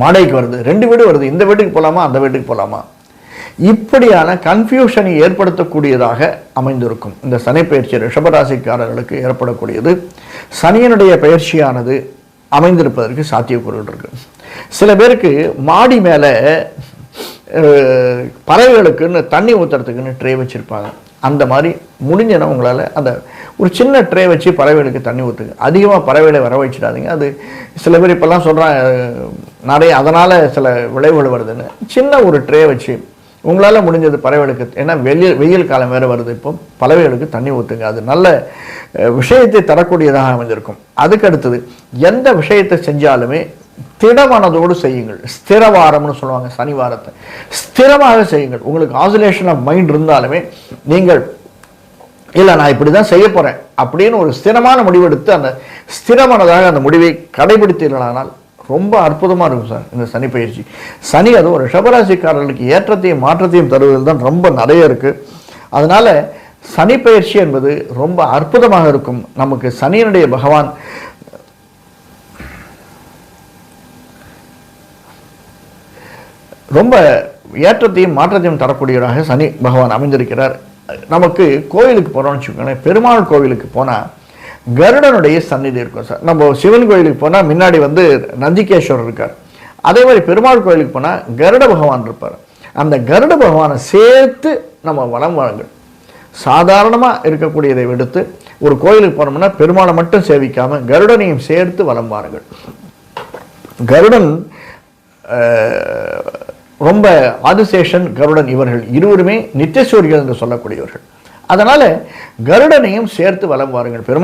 வாடகைக்கு வருது, 2 வீடு வருது, இந்த வீட்டுக்கு போகலாமா அந்த வீட்டுக்கு போகலாமா, இப்படியான கன்ஃபியூஷனை ஏற்படுத்தக்கூடியதாக அமைந்திருக்கும். இந்த சனி பயிற்சி ரிஷபராசிக்காரர்களுக்கு ஏற்படக்கூடியது. சனியினுடைய பயிற்சியானது அமைந்திருப்பதற்கு சாத்தியக்கூறுகள் இருக்கு. சில பேருக்கு மாடி மேலே பறவைகளுக்குன்னு தண்ணி ஊற்றுறதுக்குன்னு ட்ரே வச்சுருப்பாங்க. அந்த மாதிரி முடிஞ்சனா உங்களால் அந்த ஒரு சின்ன ட்ரே வச்சு பறவைகளுக்கு தண்ணி ஊற்றுங்க. அதிகமாக பறவைகளை வர வச்சிடாதீங்க. அது சில பேர் இப்போல்லாம் சொல்கிறாங்க நிறைய அதனால் சில விளைவுகள் வருதுன்னு. சின்ன ஒரு ட்ரே வச்சு உங்களால் முடிஞ்சது பறவைகளுக்கு, ஏன்னா வெயில் காலம் வேறு வருது, இப்போ பறவைகளுக்கு தண்ணி ஊற்றுங்க. அது நல்ல விஷயத்தை தரக்கூடியதாக அமைந்திருக்கும். அதுக்கு அடுத்தது எந்த விஷயத்தை செஞ்சாலுமே திடமனதோடு செய்யுங்கள். ஸ்திரவாரம்னு சொல்லுவாங்க சனிவாரத்தை. ஸ்திரமாக செய்யுங்கள். உங்களுக்கு ஆசிலேஷன் ஆஃப் மைண்ட் இருந்தாலுமே நீங்கள் இல்லை நான் இப்படி தான் செய்ய போகிறேன் அப்படின்னு ஒரு ஸ்திரமான முடிவெடுத்து அந்த ஸ்திரமானதாக அந்த முடிவை கடைபிடித்தீர்களானால் ரொம்ப அற்புதமாக இருக்கும் சார் இந்த சனி பயிற்சி. சனி அதுவும் ஒரு ரிஷபராசிக்காரர்களுக்கு ஏற்றத்தையும் மாற்றத்தையும் தருவதில் தான் ரொம்ப நிறைய இருக்குது. அதனால் சனி பயிற்சி என்பது ரொம்ப அற்புதமாக இருக்கும். நமக்கு சனியினுடைய பகவான் ரொம்ப ஏற்றத்தையும் மாற்றத்தையும் தரக்கூடியவராக சனி பகவான் அமைந்திருக்கிறார். நமக்கு கோயிலுக்கு போகிறோம்னு வச்சுக்கோங்களேன், பெருமாள் கோவிலுக்கு போனால் கருடனுடைய சந்நிதி இருக்கும் சார். நம்ம சிவன் கோயிலுக்கு போனால் முன்னாடி நந்திகேஸ்வரர் இருக்கார். அதே மாதிரி பெருமாள் கோயிலுக்கு போனால் கருட பகவான் இருப்பார். அந்த கருட பகவானை சேர்த்து நம்ம வலம் வாருங்கள். சாதாரணமாக இருக்கக்கூடியதை விடுத்து ஒரு கோயிலுக்கு போனோம்னா பெருமாளை மட்டும் சேவிக்காமல் கருடனையும் சேர்த்து வலம் வாருங்கள். கருடன் ரொம்ப ஆதிசேஷன், கருடன் இவர்கள் இருவருமே நித்தியசூரிகள் என்று சொல்லக்கூடியவர்கள். அதனால கருடனையும் சேர்த்து வலம் வாருங்கள். பெருமாள்